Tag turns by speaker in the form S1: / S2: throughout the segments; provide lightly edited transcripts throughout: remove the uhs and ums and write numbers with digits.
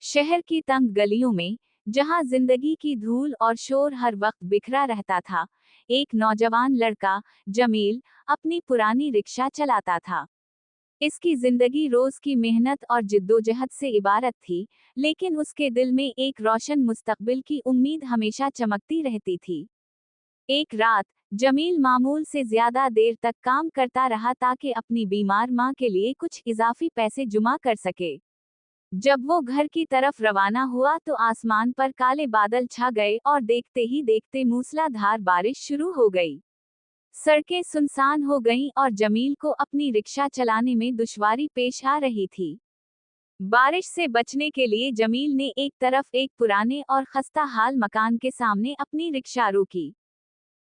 S1: शहर की तंग गलियों में, जहां जिंदगी की धूल और शोर हर वक्त बिखरा रहता था, एक नौजवान लड़का, जमील, अपनी पुरानी रिक्शा चलाता था। इसकी जिंदगी रोज की मेहनत और जिद्दोजहद से इबारत थी, लेकिन उसके दिल में एक रोशन मुस्तकबिल की उम्मीद हमेशा चमकती रहती थी। एक रात, जमील मामूल से ज्यादा देर तक काम करता रहा ताकि अपनी बीमार मां के लिए कुछ इजाफी पैसे जुमा कर सके। जब वो घर की तरफ रवाना हुआ तो आसमान पर काले बादल छा गए और देखते ही देखते मूसलाधार बारिश शुरू हो गई। सड़कें सुनसान हो गईं और जमील को अपनी रिक्शा चलाने में दुश्वारी पेश आ रही थी। बारिश से बचने के लिए जमील ने एक तरफ एक पुराने और खस्ता हाल मकान के सामने अपनी रिक्शा रोकी।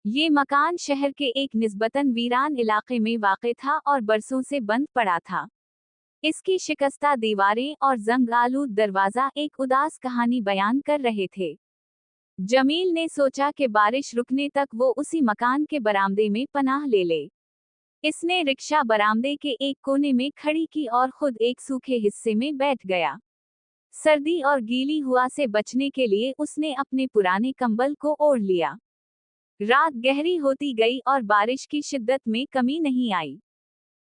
S1: ये मकान शहर के एक निस्बतन वीरान इलाके में वाक़ था और बरसों से बंद पड़ा था। इसकी शिकस्ता दीवारें और जंग आलूद दरवाजा एक उदास कहानी बयान कर रहे थे। जमील ने सोचा कि बारिश रुकने तक वो उसी मकान के बरामदे में पनाह ले ले। इसने रिक्शा बरामदे के एक कोने में खड़ी की और खुद एक सूखे हिस्से में बैठ गया। सर्दी और गीली हवा से बचने के लिए उसने अपने पुराने कंबल को ओढ़ लिया। रात गहरी होती गई और बारिश की शिद्दत में कमी नहीं आई।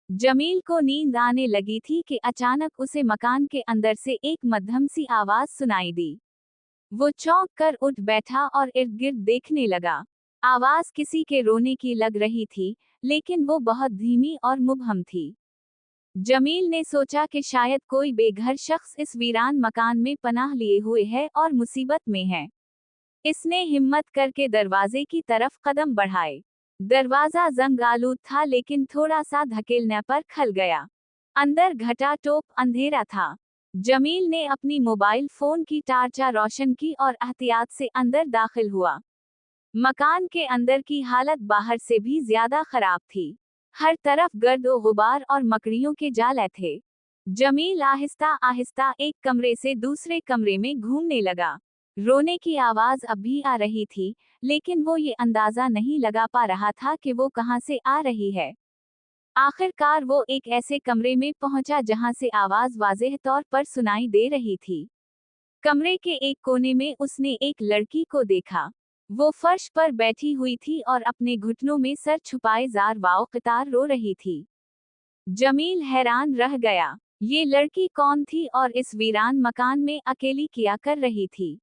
S1: जमील को नींद आने लगी थी कि अचानक उसे मकान के अंदर से एक मध्यम सी आवाज सुनाई दी। वो चौंक कर उठ बैठा और इर्द गिर्द देखने लगा। आवाज किसी के रोने की लग रही थी, लेकिन वो बहुत धीमी और मुबहम थी। जमील ने सोचा कि शायद कोई बेघर शख्स इस वीरान मकान में पनाह लिए हुए है और मुसीबत में है। इसने हिम्मत करके दरवाजे की तरफ कदम बढ़ाए। दरवाजा जंग आलूद था, लेकिन थोड़ा सा धकेलने पर खल गया। अंदर घटाटोप अंधेरा था। जमील ने अपनी मोबाइल फोन की टार्चा रोशन की और एहतियात से अंदर दाखिल हुआ। मकान के अंदर की हालत बाहर से भी ज्यादा खराब थी। हर तरफ गर्द और गुबार और मकड़ियों के जाले थे। जमील आहिस्ता आहिस्ता एक कमरे से दूसरे कमरे में घूमने लगा। रोने की आवाज अब भी आ रही थी, लेकिन वो ये अंदाजा नहीं लगा पा रहा था कि वो कहां से आ रही है। आखिरकार वो एक ऐसे कमरे में पहुंचा जहां से आवाज वाज़ेह तौर पर सुनाई दे रही थी। कमरे के एक कोने में उसने एक लड़की को देखा। वो फर्श पर बैठी हुई थी और अपने घुटनों में सर छुपाए जार वाओ कतार रो रही थी। जमील हैरान रह गया। ये लड़की कौन थी और इस वीरान मकान में अकेली क्या कर रही थी?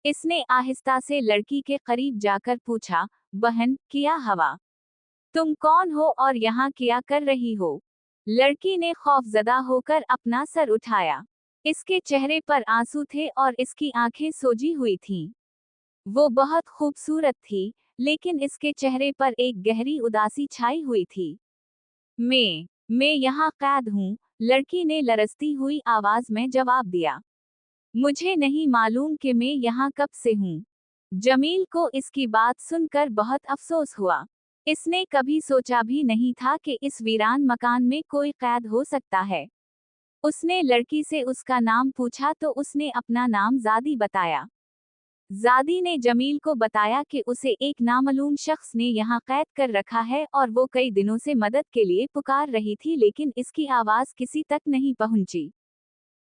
S1: इसने आहिस्ता से लड़की के करीब जाकर पूछा, बहन, क्या हवा? तुम कौन हो और यहाँ क्या कर रही हो? लड़की ने खौफजदा होकर अपना सर उठाया। इसके चेहरे पर आंसू थे और इसकी आंखें सोजी हुई थीं। वो बहुत खूबसूरत थी, लेकिन इसके चेहरे पर एक गहरी उदासी छाई हुई थी। मैं यहाँ कैद हूँ, लड़की ने लरजती हुई आवाज में जवाब दिया। मुझे नहीं मालूम कि मैं यहाँ कब से हूँ। जमील को इसकी बात सुनकर बहुत अफसोस हुआ। इसने कभी सोचा भी नहीं था कि इस वीरान मकान में कोई कैद हो सकता है। उसने लड़की से उसका नाम पूछा तो उसने अपना नाम जादी बताया। जादी ने जमील को बताया कि उसे एक नामालूम शख्स ने यहाँ कैद कर रखा है और वो कई दिनों से मदद के लिए पुकार रही थी, लेकिन इसकी आवाज किसी तक नहीं पहुंची।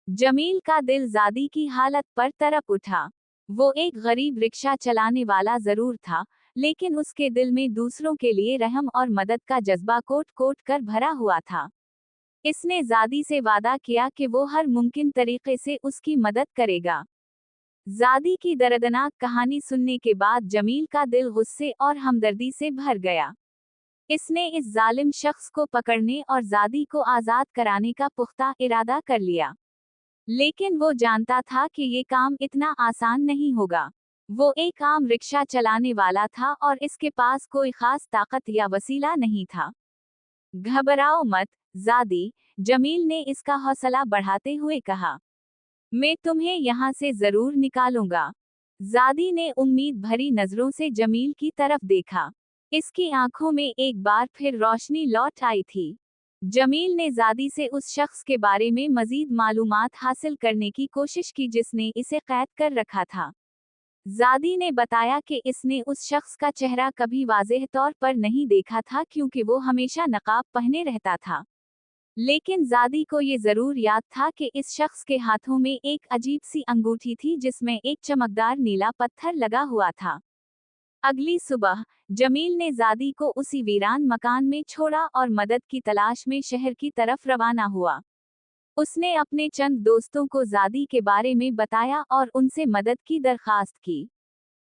S1: जमील का दिल जादी की हालत पर तड़प उठा। वो एक गरीब रिक्शा चलाने वाला जरूर था, लेकिन उसके दिल में दूसरों के लिए रहम और मदद का जज्बा कोट कोट कर भरा हुआ था। इसने जादी से वादा किया कि वो हर मुमकिन तरीके से उसकी मदद करेगा। जादी की दर्दनाक कहानी सुनने के बाद जमील का दिल गुस्से और हमदर्दी से भर गया। इसने इस जालिम शख्स को पकड़ने और जादी को आज़ाद कराने का पुख्ता इरादा कर लिया। लेकिन वो जानता था कि ये काम इतना आसान नहीं होगा। वो एक आम रिक्शा चलाने वाला था और इसके पास कोई खास ताकत या वसीला नहीं था। घबराओ मत, जादी, जमील ने इसका हौसला बढ़ाते हुए कहा। मैं तुम्हें यहाँ से जरूर निकालूंगा। जादी ने उम्मीद भरी नजरों से जमील की तरफ देखा। इसकी आंखों में एक बार फिर रोशनी लौट आई थी। जमील ने जादी से उस शख्स के बारे में मजीद मालूमात हासिल करने की कोशिश की जिसने इसे कैद कर रखा था। जादी ने बताया कि इसने उस शख्स का चेहरा कभी वाज़ेह तौर पर नहीं देखा था क्योंकि वो हमेशा नकाब पहने रहता था। लेकिन ज़ादी को ये ज़रूर याद था कि इस शख्स के हाथों में एक अजीब सी अंगूठी थी जिसमें एक चमकदार नीला पत्थर लगा हुआ था। अगली सुबह जमील ने ज़ादी को उसी वीरान मकान में छोड़ा और मदद की तलाश में शहर की तरफ रवाना हुआ। उसने अपने चंद दोस्तों को ज़ादी के बारे में बताया और उनसे मदद की दरखास्त की।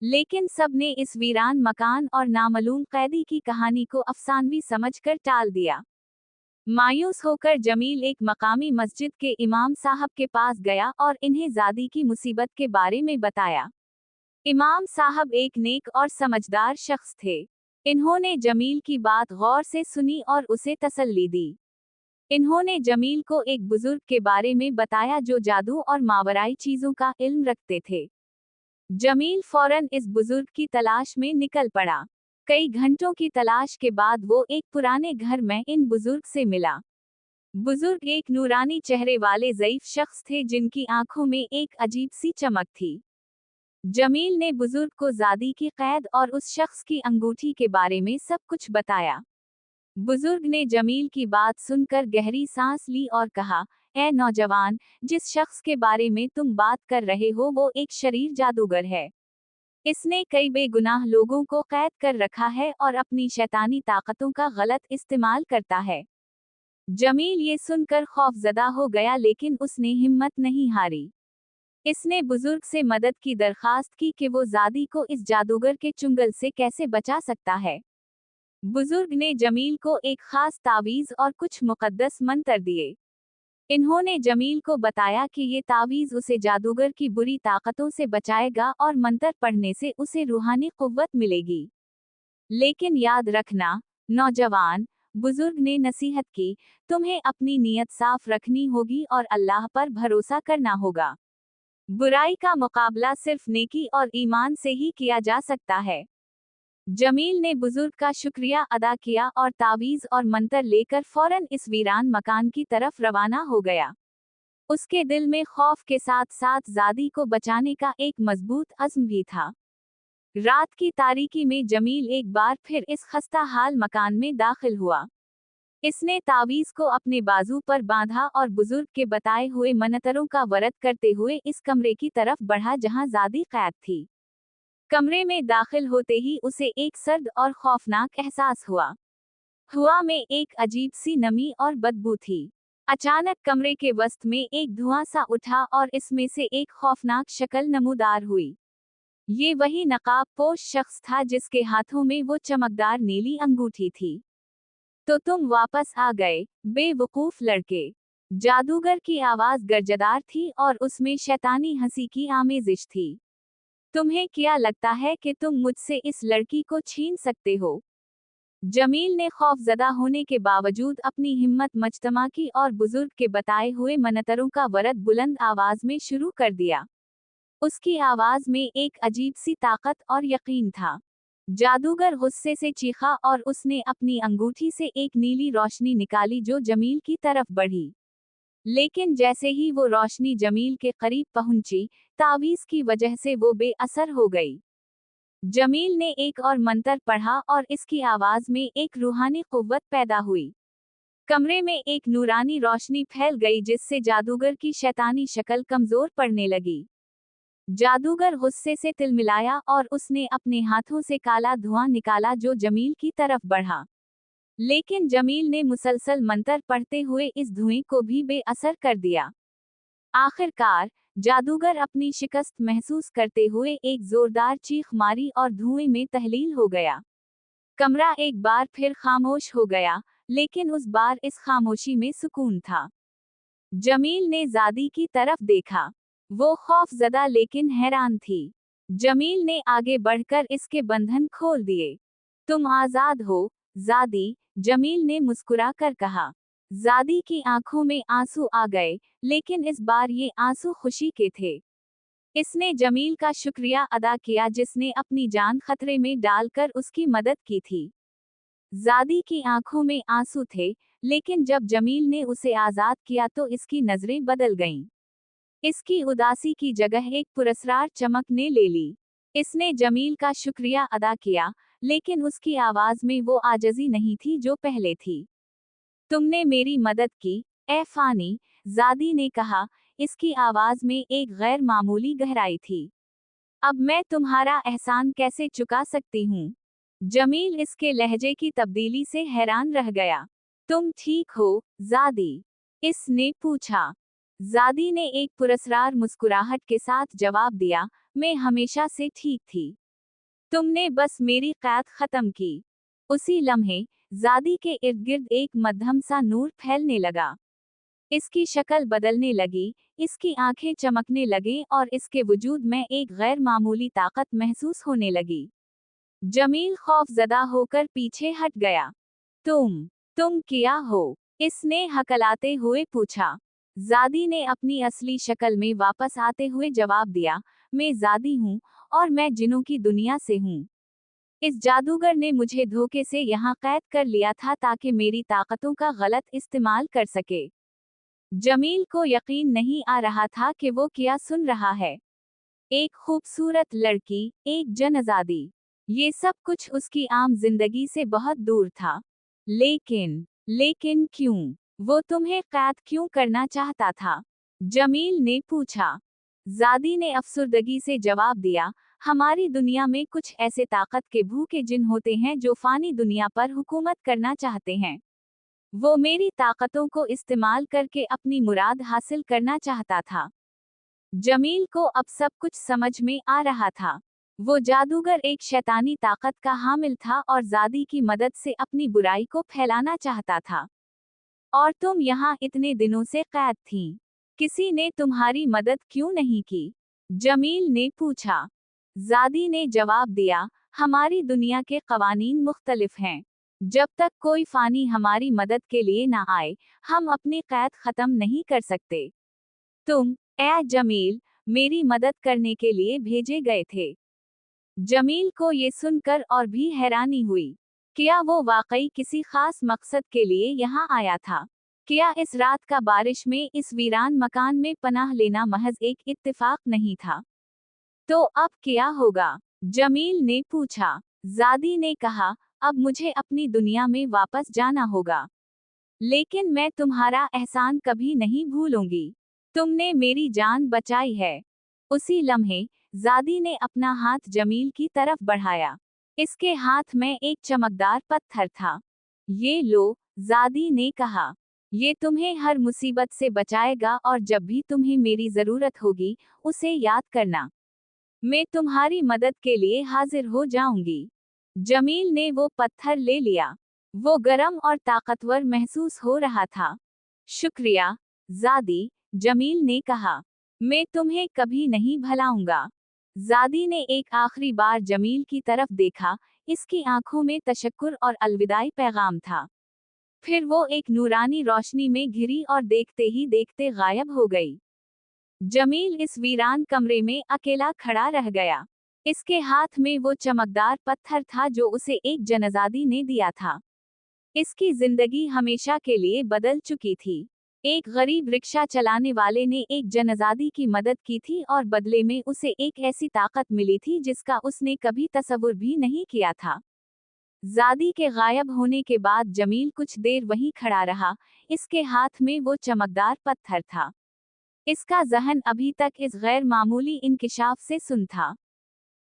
S1: लेकिन सबने इस वीरान मकान और नामालूम कैदी की कहानी को अफसानवी समझकर टाल दिया। मायूस होकर जमील एक मकामी मस्जिद के इमाम साहब के पास गया और इन्हें ज़ादी की मुसीबत के बारे में बताया। इमाम साहब एक नेक और समझदार शख्स थे। इन्होंने जमील की बात गौर से सुनी और उसे तसल्ली दी। इन्होंने जमील को एक बुजुर्ग के बारे में बताया जो जादू और मावराई चीजों का इल्म रखते थे। जमील फौरन इस बुजुर्ग की तलाश में निकल पड़ा। कई घंटों की तलाश के बाद वो एक पुराने घर में इन बुजुर्ग से मिला। बुजुर्ग एक नूरानी चेहरे वाले ज़ईफ शख्स थे जिनकी आंखों में एक अजीब सी चमक थी। जमील ने बुजुर्ग को ज़ादी की कैद और उस शख्स की अंगूठी के बारे में सब कुछ बताया। बुजुर्ग ने जमील की बात सुनकर गहरी सांस ली और कहा, ए नौजवान, जिस शख्स के बारे में तुम बात कर रहे हो वो एक शरीर जादूगर है। इसने कई बेगुनाह लोगों को कैद कर रखा है और अपनी शैतानी ताकतों का गलत इस्तेमाल करता है। जमील ये सुनकर खौफजदा हो गया लेकिन उसने हिम्मत नहीं हारी। इसने बुजुर्ग से मदद की दरखास्त की कि वो ज़ादी को इस जादूगर के चुंगल से कैसे बचा सकता है। बुजुर्ग ने जमील को एक खास तावीज़ और कुछ मुकद्दस मंत्र दिए। इन्होंने जमील को बताया कि ये तावीज़ उसे जादूगर की बुरी ताकतों से बचाएगा और मंत्र पढ़ने से उसे रूहानी कुव्वत मिलेगी। लेकिन याद रखना, नौजवान, बुजुर्ग ने नसीहत की, तुम्हें अपनी नीयत साफ रखनी होगी और अल्लाह पर भरोसा करना होगा। बुराई का मुकाबला सिर्फ नेकी और ईमान से ही किया जा सकता है। जमील ने बुजुर्ग का शुक्रिया अदा किया और तावीज़ और मंत्र लेकर फौरन इस वीरान मकान की तरफ रवाना हो गया। उसके दिल में खौफ के साथ साथ ज़ादी को बचाने का एक मजबूत अज़्म भी था। रात की तारीकी में जमील एक बार फिर इस खस्ता हाल मकान में दाखिल हुआ। इसने तावीज़ को अपने बाजू पर बांधा और बुजुर्ग के बताए हुए मंतरों का वर्त करते हुए इस कमरे की तरफ बढ़ा जहां ज़ादी कैद थी। कमरे में दाखिल होते ही उसे एक सर्द और खौफनाक एहसास हुआ। हवा में एक अजीब सी नमी और बदबू थी। अचानक कमरे के वस्त में एक धुआं सा उठा और इसमें से एक खौफनाक शक्ल नमूदार हुई। ये वही नकाब पोश शख्स था जिसके हाथों में वो चमकदार नीली अंगूठी थी। तो तुम वापस आ गए, बेवकूफ लड़के। जादूगर की आवाज गर्जदार थी और उसमें शैतानी हंसी की आमेजिश थी। तुम्हें क्या लगता है कि तुम मुझसे इस लड़की को छीन सकते हो? जमील ने खौफजदा होने के बावजूद अपनी हिम्मत मजतमा की और बुजुर्ग के बताए हुए मंतरों का वर्त बुलंद आवाज में शुरू कर दिया। उसकी आवाज में एक अजीब सी ताकत और यकीन था। जादूगर गुस्से से चीखा और उसने अपनी अंगूठी से एक नीली रोशनी निकाली जो जमील की तरफ बढ़ी। लेकिन जैसे ही वो रोशनी जमील के करीब पहुंची, तावीज़ की वजह से वो बेअसर हो गई। जमील ने एक और मंत्र पढ़ा और इसकी आवाज में एक रूहानी कुव्वत पैदा हुई। कमरे में एक नूरानी रोशनी फैल गई जिससे जादूगर की शैतानी शक्ल कमजोर पड़ने लगी। जादूगर गुस्से से तिलमिलाया और उसने अपने हाथों से काला धुआं निकाला जो जमील की तरफ बढ़ा। लेकिन जमील ने मुसलसल मंत्र पढ़ते हुए इस धुएं को भी बेअसर कर दिया। आखिरकार जादूगर अपनी शिकस्त महसूस करते हुए एक जोरदार चीख मारी और धुएं में तहलील हो गया। कमरा एक बार फिर खामोश हो गया, लेकिन उस बार इस खामोशी में सुकून था। जमील ने ज़ादी की तरफ देखा। वो खौफजदा लेकिन हैरान थी। जमील ने आगे बढ़कर इसके बंधन खोल दिए। तुम आज़ाद हो, ज़ादी, जमील ने मुस्कुराकर कहा। ज़ादी की आंखों में आंसू आ गए, लेकिन इस बार ये आंसू खुशी के थे। इसने जमील का शुक्रिया अदा किया जिसने अपनी जान खतरे में डालकर उसकी मदद की थी। ज़ादी की आंखों में आंसू थे, लेकिन जब जमील ने उसे आज़ाद किया तो इसकी नज़रें बदल गईं। इसकी उदासी की जगह एक पुरस्कार चमक ने ले ली। इसने जमील का शुक्रिया अदा किया, लेकिन उसकी आवाज में वो आजज़ी नहीं थी जो पहले थी। तुमने मेरी मदद की, ए फानी, जादी ने कहा, इसकी आवाज में एक गैर मामूली गहराई थी। अब मैं तुम्हारा एहसान कैसे चुका सकती हूँ? जमील इसके लहजे की तब्दीली से हैरान रह गया। तुम ठीक हो, जादी? इसने पूछा। जादी ने एक पुरस्कार मुस्कुराहट के साथ जवाब दिया, मैं हमेशा से ठीक थी। तुमने बस मेरी कैद खत्म की। उसी लम्हे जादी के इर्द गिर्द एक मध्यम सा नूर फैलने लगा। इसकी शक्ल बदलने लगी, इसकी आंखें चमकने लगीं और इसके वजूद में एक गैर मामूली ताकत महसूस होने लगी। जमील खौफजदा होकर पीछे हट गया। तुम क्या हो? इसने हकलाते हुए पूछा। जादी ने अपनी असली शक्ल में वापस आते हुए जवाब दिया, मैं जादी हूँ और मैं जिन्नों की दुनिया से हूँ। इस जादूगर ने मुझे धोखे से यहाँ कैद कर लिया था ताकि मेरी ताकतों का गलत इस्तेमाल कर सके। जमील को यकीन नहीं आ रहा था कि वो क्या सुन रहा है। एक खूबसूरत लड़की, एक जनआजादी। ये सब कुछ उसकी आम जिंदगी से बहुत दूर था। लेकिन क्यों? वो तुम्हें कैद क्यों करना चाहता था? जमील ने पूछा। जादी ने अफसुर्दगी से जवाब दिया, हमारी दुनिया में कुछ ऐसे ताकत के भूखे जिन होते हैं जो फानी दुनिया पर हुकूमत करना चाहते हैं। वो मेरी ताकतों को इस्तेमाल करके अपनी मुराद हासिल करना चाहता था। जमील को अब सब कुछ समझ में आ रहा था। वो जादूगर एक शैतानी ताकत का हामिल था और जादी की मदद से अपनी बुराई को फैलाना चाहता था। और तुम यहाँ इतने दिनों से कैद थीं। किसी ने तुम्हारी मदद क्यों नहीं की? जमील ने पूछा। जादी ने जवाब दिया, हमारी दुनिया के कवानीन मुख्तलिफ हैं। जब तक कोई फानी हमारी मदद के लिए ना आए, हम अपनी कैद खत्म नहीं कर सकते। तुम, ए जमील, मेरी मदद करने के लिए भेजे गए थे। जमील को ये सुनकर और भी हैरानी हुई। क्या वो वाकई किसी खास मकसद के लिए यहाँ आया था? क्या इस रात का बारिश में इस वीरान मकान में पनाह लेना महज एक इत्तेफाक नहीं था? तो अब क्या होगा? जमील ने पूछा। जादी ने कहा, अब मुझे अपनी दुनिया में वापस जाना होगा। लेकिन मैं तुम्हारा एहसान कभी नहीं भूलूंगी। तुमने मेरी जान बचाई है। उसी लम्हे जादी ने अपना हाथ जमील की तरफ बढ़ाया। इसके हाथ में एक चमकदार पत्थर था। ये लो, जादी ने कहा। ये तुम्हें हर मुसीबत से बचाएगा और जब भी तुम्हें मेरी जरूरत होगी, उसे याद करना। मैं तुम्हारी मदद के लिए हाजिर हो जाऊंगी। जमील ने वो पत्थर ले लिया। वो गर्म और ताकतवर महसूस हो रहा था। शुक्रिया, जादी, जमील ने कहा। मैं तुम्हें कभी नहीं भुलाऊंगा। जादी ने एक आखिरी बार जमील की तरफ देखा, इसकी आंखों में तशक्कुर और अलविदाई पैगाम था। फिर वो एक नूरानी रोशनी में घिरी और देखते ही देखते गायब हो गई। जमील इस वीरान कमरे में अकेला खड़ा रह गया। इसके हाथ में वो चमकदार पत्थर था जो उसे एक जनआजादी ने दिया था। इसकी जिंदगी हमेशा के लिए बदल चुकी थी। एक गरीब रिक्शा चलाने वाले ने एक जनआजादी की मदद की थी और बदले में उसे एक ऐसी ताकत मिली थी जिसका उसने कभी तसव्वुर भी नहीं किया था। जादी के गायब होने के बाद जमील कुछ देर वहीं खड़ा रहा, इसके हाथ में वो चमकदार पत्थर था। इसका जहन अभी तक इस गैर मामूली इंकिशाफ से सुन था।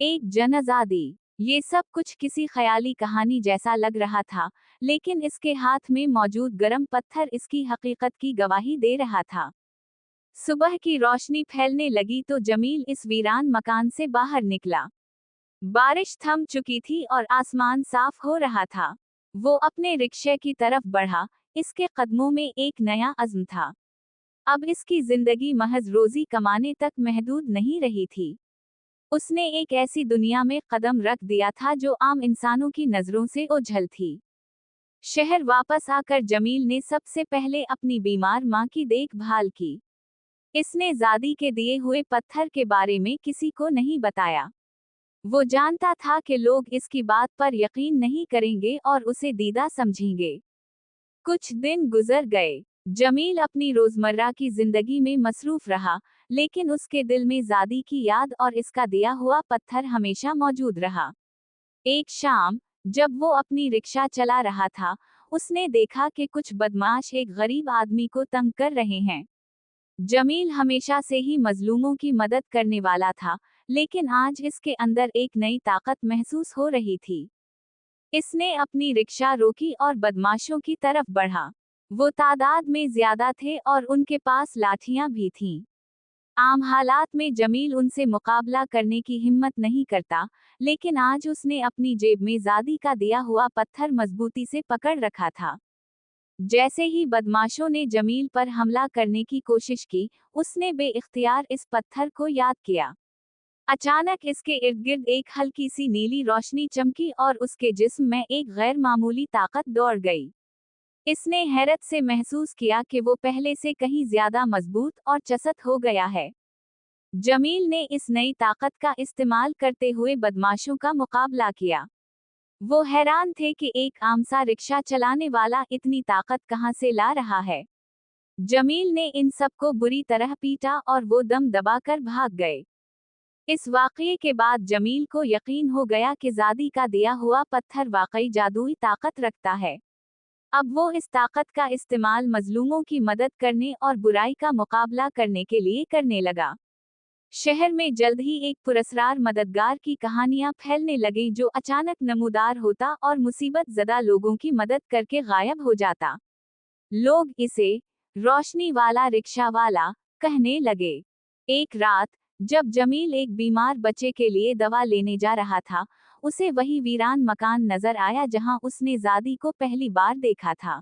S1: एक जनआजादी। ये सब कुछ किसी ख्याली कहानी जैसा लग रहा था, लेकिन इसके हाथ में मौजूद गर्म पत्थर इसकी हकीकत की गवाही दे रहा था। सुबह की रोशनी फैलने लगी तो जमील इस वीरान मकान से बाहर निकला। बारिश थम चुकी थी और आसमान साफ हो रहा था। वो अपने रिक्शे की तरफ बढ़ा, इसके कदमों में एक नया अज़्म था। अब इसकी जिंदगी महज रोजी कमाने तक महदूद नहीं रही थी। उसने एक ऐसी दुनिया में कदम रख दिया था जो आम इंसानों की नजरों से ओझल थी। शहर वापस आकर जमील ने सबसे पहले अपनी बीमार मां की देखभाल की। इसने जादी के दिए हुए पत्थर के बारे में किसी को नहीं बताया। वो जानता था कि लोग इसकी बात पर यकीन नहीं करेंगे और उसे दीदा समझेंगे। कुछ दिन गुजर गए। जमील अपनी रोजमर्रा की जिंदगी में मसरूफ रहा, लेकिन उसके दिल में जादी की याद और इसका दिया हुआ पत्थर हमेशा मौजूद रहा। एक शाम, जब वो अपनी रिक्शा चला रहा था, उसने देखा कि कुछ बदमाश एक गरीब आदमी को तंग कर रहे हैं। जमील हमेशा से ही मजलूमों की मदद करने वाला था, लेकिन आज इसके अंदर एक नई ताकत महसूस हो रही थी। इसने अपनी रिक्शा रोकी और बदमाशों की तरफ बढ़ा। वो तादाद में ज्यादा थे और उनके पास लाठियां भी थीं। आम हालात में जमील उनसे मुकाबला करने की हिम्मत नहीं करता, लेकिन आज उसने अपनी जेब में जादी का दिया हुआ पत्थर मजबूती से पकड़ रखा था। जैसे ही बदमाशों ने जमील पर हमला करने की कोशिश की, उसने बेइख्तियार इस पत्थर को याद किया। अचानक इसके इर्द गिर्द एक हल्की सी नीली रोशनी चमकी और उसके जिस्म में एक गैर मामूली ताकत दौड़ गई। इसने हैरत से महसूस किया कि वो पहले से कहीं ज्यादा मजबूत और चसत हो गया है। जमील ने इस नई ताकत का इस्तेमाल करते हुए बदमाशों का मुकाबला किया। वो हैरान थे कि एक आम सा रिक्शा चलाने वाला इतनी ताकत कहां से ला रहा है। जमील ने इन सबको बुरी तरह पीटा और वो दम दबाकर भाग गए। इस वाकये के बाद जमील को यकीन हो गया कि जादी का दिया हुआ पत्थर वाकई जादुई ताकत रखता है। अब वो इस ताकत का इस्तेमाल मजलूमों की मदद करने और बुराई का मुकाबला करने के लिए करने लगा। शहर में जल्द ही एक पुरस्कार मददगार की कहानियां फैलने लगीं जो अचानक नमूदार होता और मुसीबत ज़दा लोगों की मदद करके गायब हो जाता। लोग इसे रोशनी वाला रिक्शा वाला कहने लगे। एक रात, जब जमील एक बीमार बच्चे के लिए दवा लेने जा रहा था, उसे वही वीरान मकान नजर आया जहां उसने जादी को पहली बार देखा था।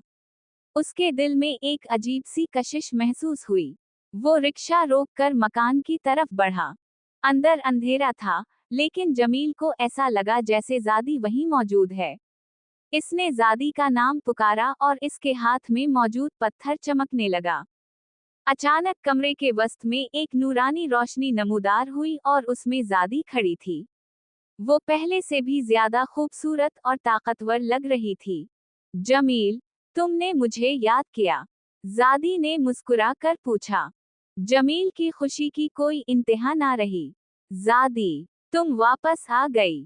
S1: उसके दिल में एक अजीब सी कशिश महसूस हुई। वो रिक्शा रोककर मकान की तरफ बढ़ा। अंदर अंधेरा था, लेकिन जमील को ऐसा लगा जैसे जादी वहीं मौजूद है। इसने जादी का नाम पुकारा और इसके हाथ में मौजूद पत्थर चमकने लगा। अचानक कमरे के वसत में एक नूरानी रोशनी नमूदार हुई और उसमें जादी खड़ी थी। वो पहले से भी ज्यादा खूबसूरत और ताकतवर लग रही थी। जमील, तुमने मुझे याद किया? जादी ने मुस्कुरा कर पूछा। जमील की खुशी की कोई इंतहा ना रही। जादी, तुम वापस आ गई।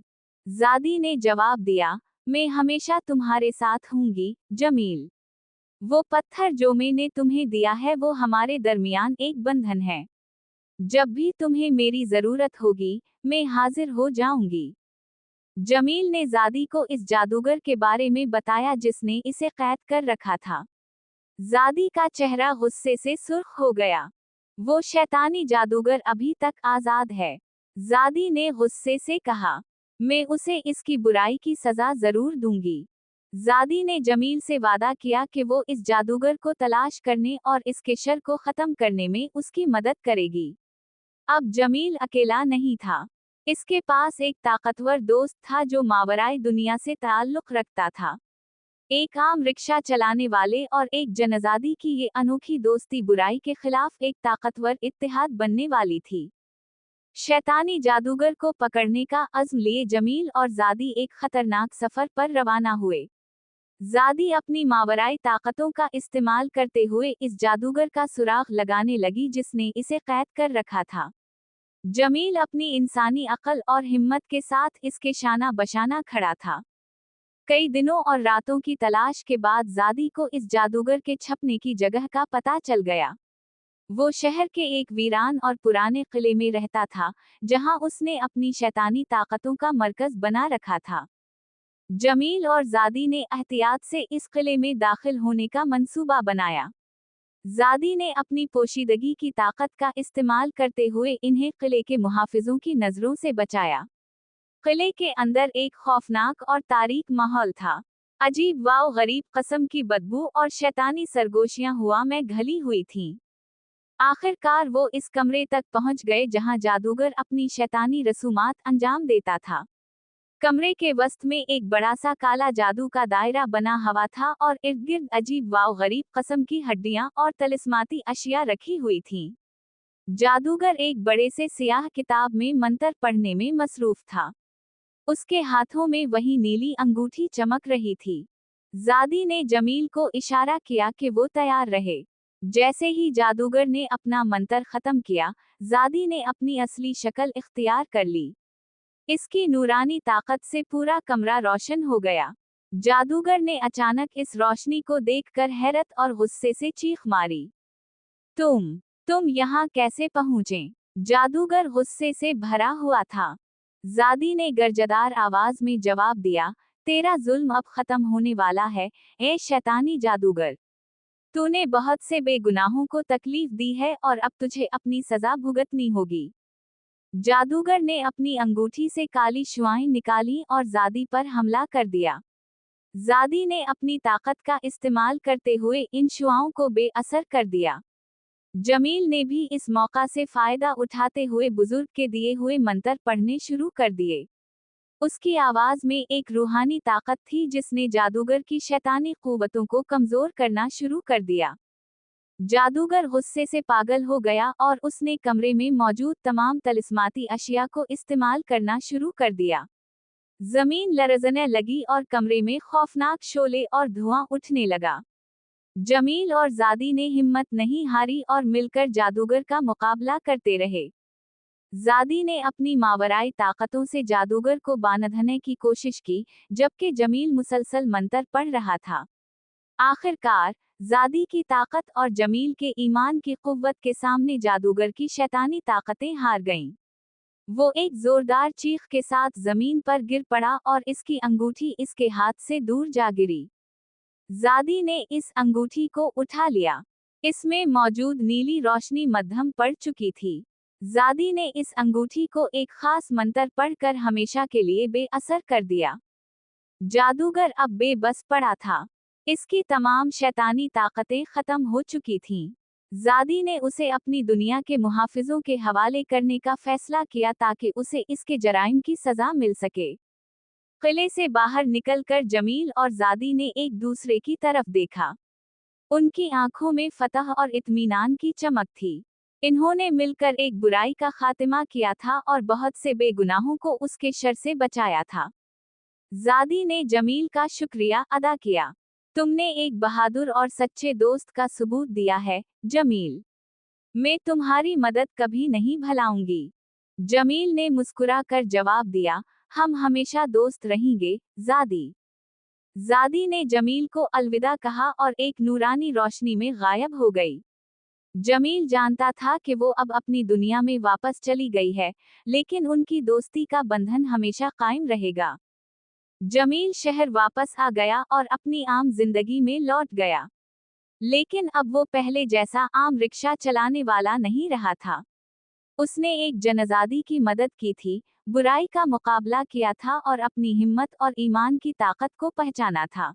S1: जादी ने जवाब दिया, मैं हमेशा तुम्हारे साथ हूंगी, जमील। वो पत्थर जो मैंने तुम्हें दिया है वो हमारे दरमियान एक बंधन है। जब भी तुम्हें मेरी जरूरत होगी, मैं हाजिर हो जाऊंगी। जमील ने जादी को इस जादूगर के बारे में बताया जिसने इसे कैद कर रखा था। जादी का चेहरा गुस्से से सुर्ख हो गया। वो शैतानी जादूगर अभी तक आजाद है। जादी ने गुस्से से कहा, मैं उसे इसकी बुराई की सजा जरूर दूंगी। जादी ने जमील से वादा किया कि वो इस जादूगर को तलाश करने और इसके शर को खत्म करने में उसकी मदद करेगी। अब जमील अकेला नहीं था। इसके पास एक ताकतवर दोस्त था जो मावराई दुनिया से ताल्लुक रखता था। एक आम रिक्शा चलाने वाले और एक जनजादी की ये अनोखी दोस्ती बुराई के खिलाफ एक ताकतवर इत्तेहाद बनने वाली थी। शैतानी जादूगर को पकड़ने का अज़्म लिए जमील और जादी एक खतरनाक सफर पर रवाना हुए। जादी अपनी मावराई ताकतों का इस्तेमाल करते हुए इस जादूगर का सुराग लगाने लगी जिसने इसे कैद कर रखा था। जमील अपनी इंसानी अक्ल और हिम्मत के साथ इसके शाना बशाना खड़ा था। कई दिनों और रातों की तलाश के बाद जादी को इस जादूगर के छपने की जगह का पता चल गया। वो शहर के एक वीरान और पुराने किले में रहता था, जहां उसने अपनी शैतानी ताकतों का मरकज बना रखा था। जमील और जादी ने एहतियात से इस किले में दाखिल होने का मंसूबा बनाया। जादी ने अपनी पोशीदगी की ताकत का इस्तेमाल करते हुए इन्हें किले के मुहाफिजों की नजरों से बचाया। किले के अंदर एक खौफनाक और तारीक माहौल था। अजीब वाव गरीब कस्म की बदबू और शैतानी सरगोशियां हुआ में घली हुई थीं। आखिरकार वो इस कमरे तक पहुंच गए जहां जादूगर अपनी शैतानी रसूमात अंजाम देता था। कमरे के वस्त में एक बड़ा सा काला जादू का दायरा बना हुआ था और इर्द गिर्द अजीब वाव गरीब कस्म की हड्डियां और तलिस्माती अशिया रखी हुई थीं। जादूगर एक बड़े से सियाह किताब में मंतर पढ़ने में मसरूफ था। उसके हाथों में वही नीली अंगूठी चमक रही थी। जादी ने जमील को इशारा किया कि वो तैयार रहे। जैसे ही जादूगर ने अपना मंतर खत्म किया, जादी ने अपनी असली शक्ल इख्तियार कर ली। इसकी नूरानी ताकत से पूरा कमरा रोशन हो गया। जादूगर ने अचानक इस रोशनी को देखकर हैरत और गुस्से से चीख मारी। तुम यहाँ कैसे पहुँचे? जादूगर गुस्से से भरा हुआ था। जादी ने गर्जदार आवाज में जवाब दिया, तेरा जुल्म अब खत्म होने वाला है, ए शैतानी जादूगर। तूने बहुत से बेगुनाहों को तकलीफ दी है और अब तुझे अपनी सजा भुगतनी होगी। जादूगर ने अपनी अंगूठी से काली शुआएं निकाली और जादी पर हमला कर दिया। जादी ने अपनी ताकत का इस्तेमाल करते हुए इन शुआओं को बेअसर कर दिया। जमील ने भी इस मौका से फायदा उठाते हुए बुजुर्ग के दिए हुए मंत्र पढ़ने शुरू कर दिए। उसकी आवाज में एक रूहानी ताकत थी जिसने जादूगर की शैतानी कुव्वतों को कमजोर करना शुरू कर दिया। जादूगर गुस्से से पागल हो गया और उसने कमरे में मौजूद तमाम तलिस्माती अशिया को इस्तेमाल करना शुरू कर दिया। जमीन लरजने लगी और कमरे में खौफनाक शोले और धुआं उठने लगा। जमील और जादी ने हिम्मत नहीं हारी और मिलकर जादूगर का मुकाबला करते रहे। जादी ने अपनी मावराई ताकतों से जादूगर को बांधने की कोशिश की, जबकि जमील मुसलसल मंत्र पढ़ रहा था। आखिरकार जादी की ताकत और जमील के ईमान की कुव्वत के सामने जादूगर की शैतानी ताकतें हार गईं। वो एक जोरदार चीख के साथ जमीन पर गिर पड़ा और इसकी अंगूठी इसके हाथ से दूर जा गिरी। जादी ने इस अंगूठी को उठा लिया। इसमें मौजूद नीली रोशनी मध्यम पड़ चुकी थी। जादी ने इस अंगूठी को एक खास मंत्र पढ़कर हमेशा के लिए बेअसर कर दिया। जादूगर अब बेबस पड़ा था। इसकी तमाम शैतानी ताकतें खत्म हो चुकी थीं। जादी ने उसे अपनी दुनिया के मुहाफिजों के हवाले करने का फैसला किया ताकि उसे इसके जराइम की सजा मिल सके। किले से बाहर निकलकर जमील और जादी ने एक दूसरे की तरफ देखा। उनकी आंखों में फतह और इत्मीनान की चमक थी। इन्होंने मिलकर एक बुराई का खात्मा किया था और बहुत से बेगुनाहों को उसके शर से बचाया था। जादी ने जमील का शुक्रिया अदा किया। तुमने एक बहादुर और सच्चे दोस्त का सबूत दिया है, जमील। मैं तुम्हारी मदद कभी नहीं भुलाऊंगी। जमील ने मुस्कुराकर जवाब दिया, हम हमेशा दोस्त रहेंगे, जादी। जादी ने जमील को अलविदा कहा और एक नूरानी रोशनी में गायब हो गई। जमील जानता था कि वो अब अपनी दुनिया में वापस चली गई है, लेकिन उनकी दोस्ती का बंधन हमेशा कायम रहेगा। जमील शहर वापस आ गया और अपनी आम जिंदगी में लौट गया। लेकिन अब वो पहले जैसा आम रिक्शा चलाने वाला नहीं रहा था। उसने एक जनजादी की मदद की थी, बुराई का मुकाबला किया था और अपनी हिम्मत और ईमान की ताकत को पहचाना था।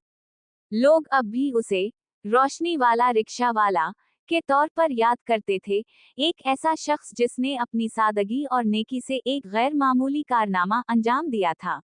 S1: लोग अब भी उसे रोशनी वाला रिक्शा वाला के तौर पर याद करते थे, एक ऐसा शख्स जिसने अपनी सादगी और नेकी से एक गैर मामूली कारनामा अंजाम दिया था।